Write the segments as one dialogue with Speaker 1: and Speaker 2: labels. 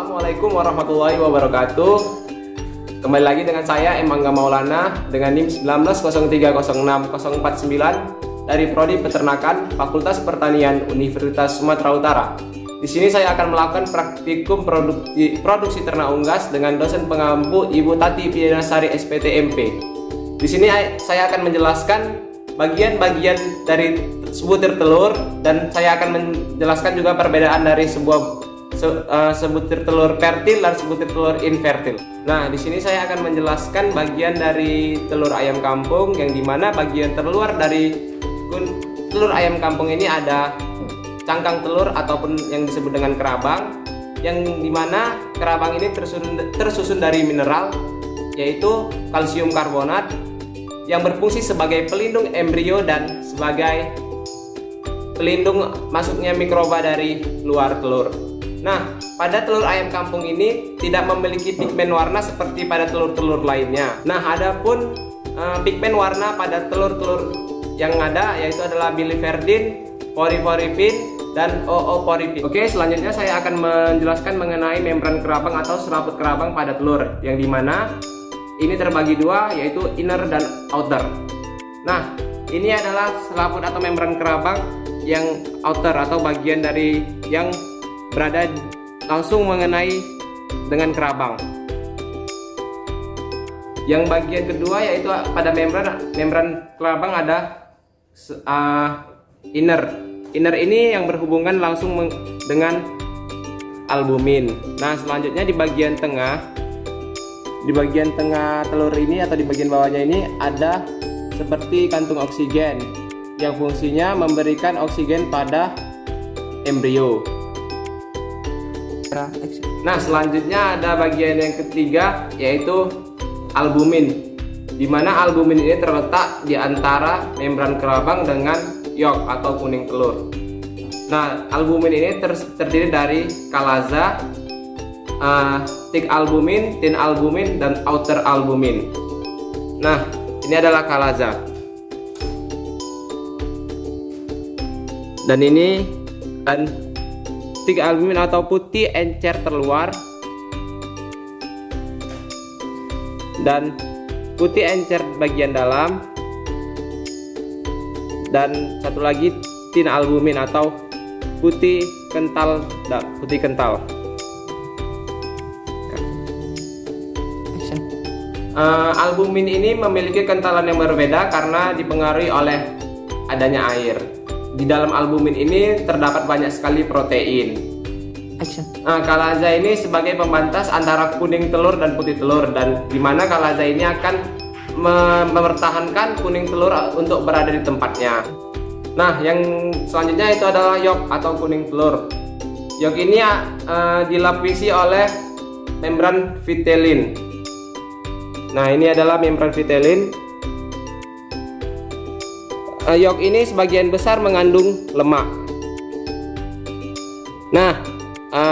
Speaker 1: Assalamualaikum warahmatullahi wabarakatuh. Kembali lagi dengan saya Emangga Maulana dengan NIM 190306049 dari Prodi Peternakan Fakultas Pertanian Universitas Sumatera Utara. Di sini saya akan melakukan praktikum produksi ternak unggas dengan dosen pengampu Ibu Tati Pianasari SPTMP. Di sini saya akan menjelaskan bagian-bagian dari sebutir telur dan saya akan menjelaskan juga perbedaan dari sebutir telur fertil dan sebutir telur infertil. Nah, di sini saya akan menjelaskan bagian dari telur ayam kampung, yang dimana bagian terluar dari telur ayam kampung ini ada cangkang telur ataupun yang disebut dengan kerabang, yang dimana kerabang ini tersusun dari mineral yaitu kalsium karbonat yang berfungsi sebagai pelindung embrio dan sebagai pelindung masuknya mikroba dari luar telur. Nah, pada telur ayam kampung ini tidak memiliki pigmen warna seperti pada telur-telur lainnya. Nah, adapun pigmen warna pada telur-telur yang ada yaitu adalah biliverdin, poriporipin, dan ooporipin. Oke, selanjutnya saya akan menjelaskan mengenai membran kerabang atau serabut kerabang pada telur, yang dimana ini terbagi dua, yaitu inner dan outer. Nah, ini adalah selaput atau membran kerabang yang outer atau bagian dari yang berada langsung mengenai dengan kerabang. Yang bagian kedua yaitu pada membran kerabang ada inner. Inner ini yang berhubungan langsung dengan albumin. Nah, selanjutnya di bagian tengah telur ini atau di bagian bawahnya ini ada seperti kantung oksigen yang fungsinya memberikan oksigen pada embrio. Nah, selanjutnya ada bagian yang ketiga yaitu albumin, di mana albumin ini terletak di antara membran kerabang dengan yolk atau kuning telur. Nah, albumin ini terdiri dari kalaza, thick albumin, thin albumin, dan outer albumin. Nah, ini adalah kalaza. Dan ini thick albumin atau putih encer terluar, dan putih encer bagian dalam, dan satu lagi thin albumin atau putih kental. Albumin ini memiliki kentalan yang berbeda karena dipengaruhi oleh adanya air. Di dalam albumin ini terdapat banyak sekali protein. Kalaza ini sebagai pembatas antara kuning telur dan putih telur, dan dimana kalaza ini akan mempertahankan kuning telur untuk berada di tempatnya. Nah, yang selanjutnya itu adalah yolk atau kuning telur. Yolk ini dilapisi oleh membran vitelin. Nah, ini adalah membran vitelin. Yolk ini sebagian besar mengandung lemak. Nah,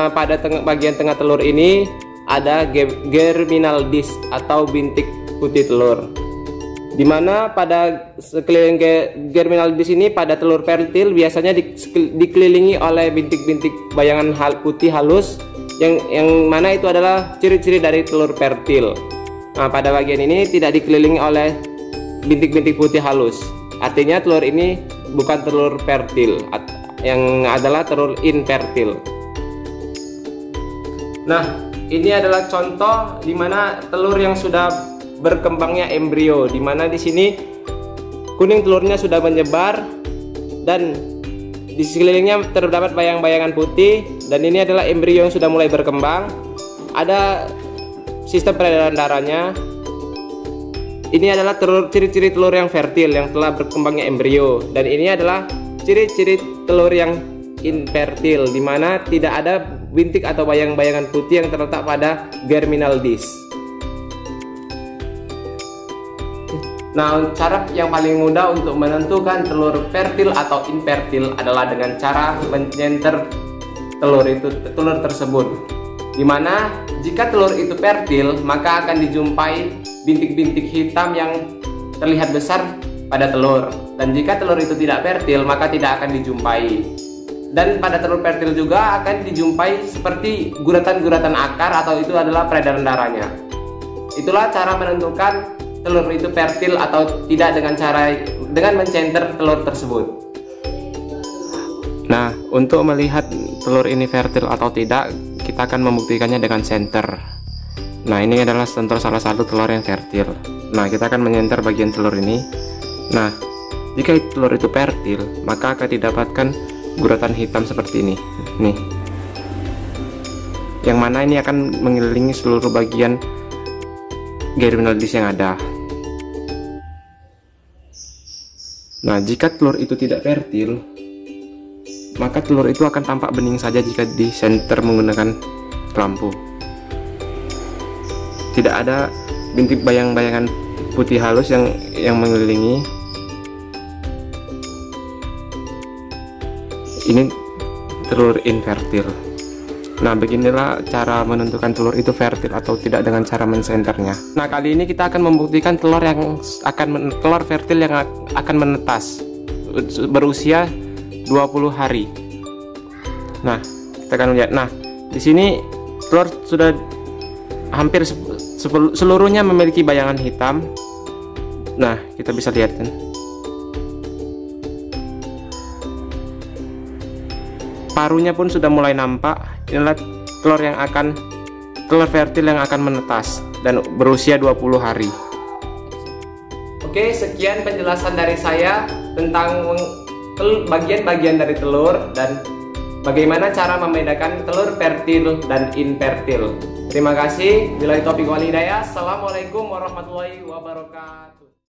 Speaker 1: pada bagian tengah telur ini ada germinal disc atau bintik putih telur, dimana pada sekeliling germinal disc ini pada telur fertil biasanya dikelilingi oleh bintik-bintik bayangan putih halus, yang mana itu adalah ciri-ciri dari telur fertil. Nah, pada bagian ini tidak dikelilingi oleh bintik-bintik putih halus. Artinya telur ini bukan telur fertil, yang adalah telur infertil. Nah, ini adalah contoh di mana telur yang sudah berkembangnya embrio, di mana di sini kuning telurnya sudah menyebar dan di sekelilingnya terdapat bayang-bayangan putih, dan ini adalah embrio yang sudah mulai berkembang. Ada sistem peredaran darahnya. Ini adalah ciri-ciri telur yang fertil yang telah berkembangnya embrio, dan ini adalah ciri-ciri telur yang infertil, di mana tidak ada bintik atau bayang-bayangan putih yang terletak pada germinal disc. Nah, cara yang paling mudah untuk menentukan telur fertil atau infertil adalah dengan cara menyenter telur tersebut. Dimana jika telur itu fertil, maka akan dijumpai bintik-bintik hitam yang terlihat besar pada telur, dan jika telur itu tidak fertil maka tidak akan dijumpai. Dan pada telur fertil juga akan dijumpai seperti guratan-guratan akar atau itu adalah peredaran darahnya. Itulah cara menentukan telur itu fertil atau tidak dengan mencenter telur tersebut. Nah, untuk melihat telur ini fertil atau tidak, kita akan membuktikannya dengan senter. Nah, ini adalah contoh salah satu telur yang fertil. Nah, kita akan menyenter bagian telur ini. Nah, jika telur itu fertil, maka akan didapatkan guratan hitam seperti ini. Nih. Yang mana ini akan mengelilingi seluruh bagian germinal disk yang ada. Nah, jika telur itu tidak fertil, maka telur itu akan tampak bening saja jika di senter menggunakan lampu. Tidak ada bintik bayang-bayangan putih halus yang mengelilingi. Ini telur infertil. Nah, beginilah cara menentukan telur itu fertil atau tidak dengan cara mensenternya. Nah, kali ini kita akan membuktikan telur fertil yang akan menetas berusia 20 hari. Nah, kita akan lihat. Nah, di sini telur sudah hampir seluruhnya memiliki bayangan hitam. Nah, kita bisa lihat kan. Parunya pun sudah mulai nampak. Inilah telur fertil yang akan menetas dan berusia 20 hari. Oke, sekian penjelasan dari saya tentang bagian-bagian dari telur dan bagaimana cara membedakan telur fertil dan infertil. Terima kasih. Billahi taufiq wal hidayah. Assalamualaikum warahmatullahi wabarakatuh.